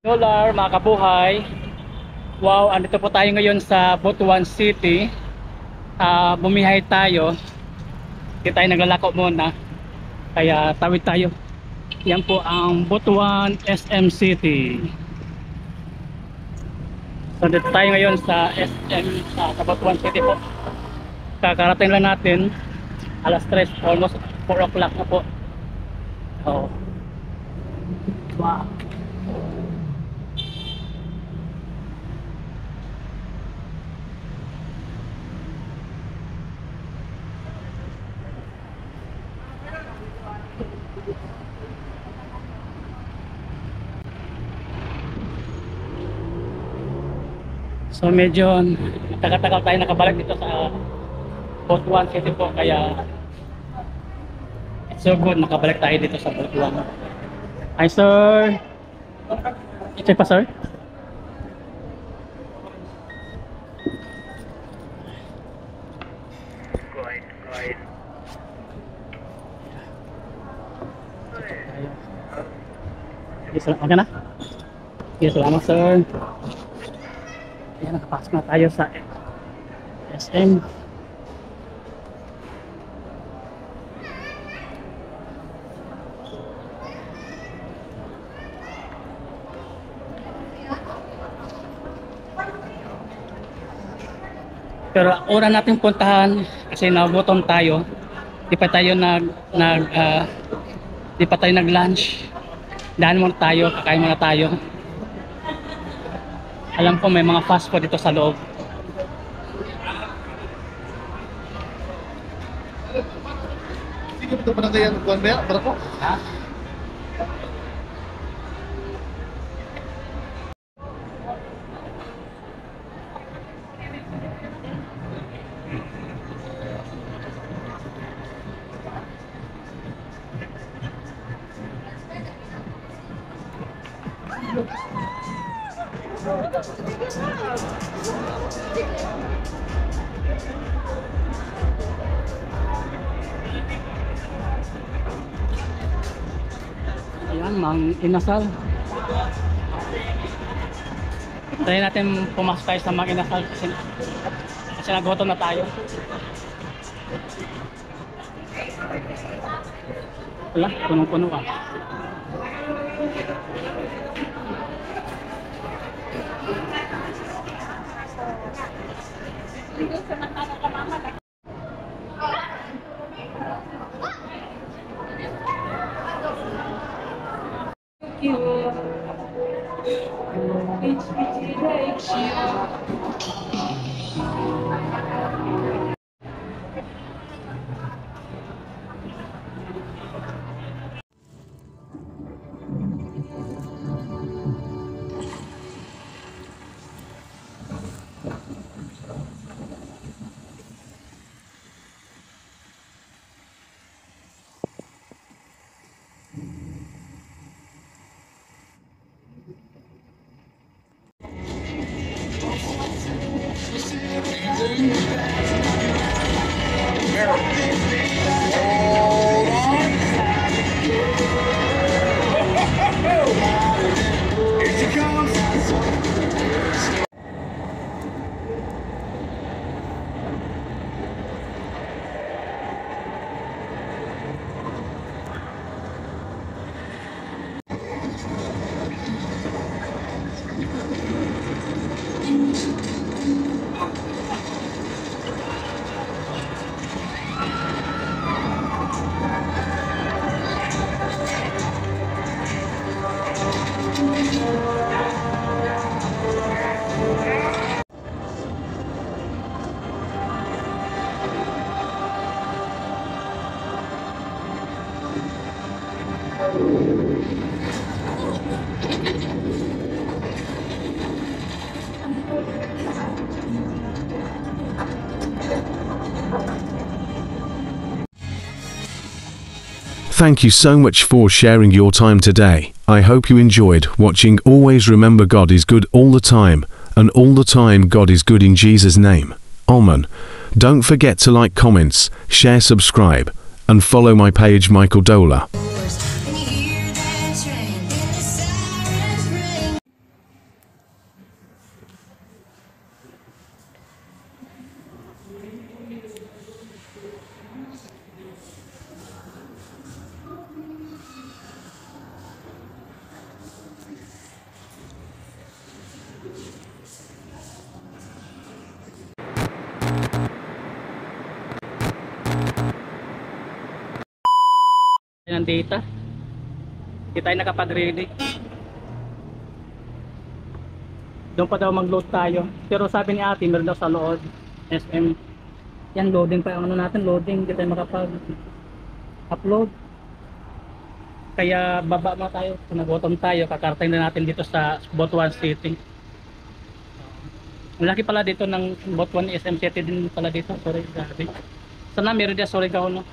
Dollar, mga kabuhay. Wow, andito po tayo ngayon sa Butuan City. Bumiyahe tayo. Hindi tayo naglalako muna. Kaya tawid tayo. Yan po ang Butuan SM City. So dito tayo ngayon sa SM sa Butuan City po. Kakarating lang natin alas 3, almost 4 o'clock na po. Oh. Wow. So medyo tagal-tagal tayo nakabalik dito sa Butuan City po, kaya it's so good nakabalik tayo dito sa Butuan. Hi sir! Check pa sir? Okay na? Okay, salamat sir. Ayan, nakapasok na tayo sa SM. Pero una natin puntahan kasi nagutom tayo. Di pa tayo nag-lunch. Daan muna tayo, kakain muna tayo. Alam ko may mga fast food dito sa loob. Sige, ito pa na kaya nagkuhan ba yan? Para ko? Ha? Ayan, mang inasal. Try natin pumasok tayo sa mang inasal kasi nagutom na tayo. Wala, punong-puno ah. Thank you so much for sharing your time today. I hope you enjoyed watching. Always remember God is good all the time, and all the time God is good in Jesus' name. Amen. Don't forget to like, comments, share, subscribe, and follow my page Michael Dola. ng data. Hindi tayo nakapag-ready. Doon pa daw mag-load tayo. Pero sabi ni ate, meron daw sa loob. SM. Yan, loading pa yung ano natin, loading. Hindi tayo makapag-upload. Kaya baba mo tayo. Kung nag-bottom tayo, kakartahin na natin dito sa Butuan City. Ang laki pala dito ng Butuan SM City din pala dito. Sorry, grabe. Sana meron din, sorry ka no.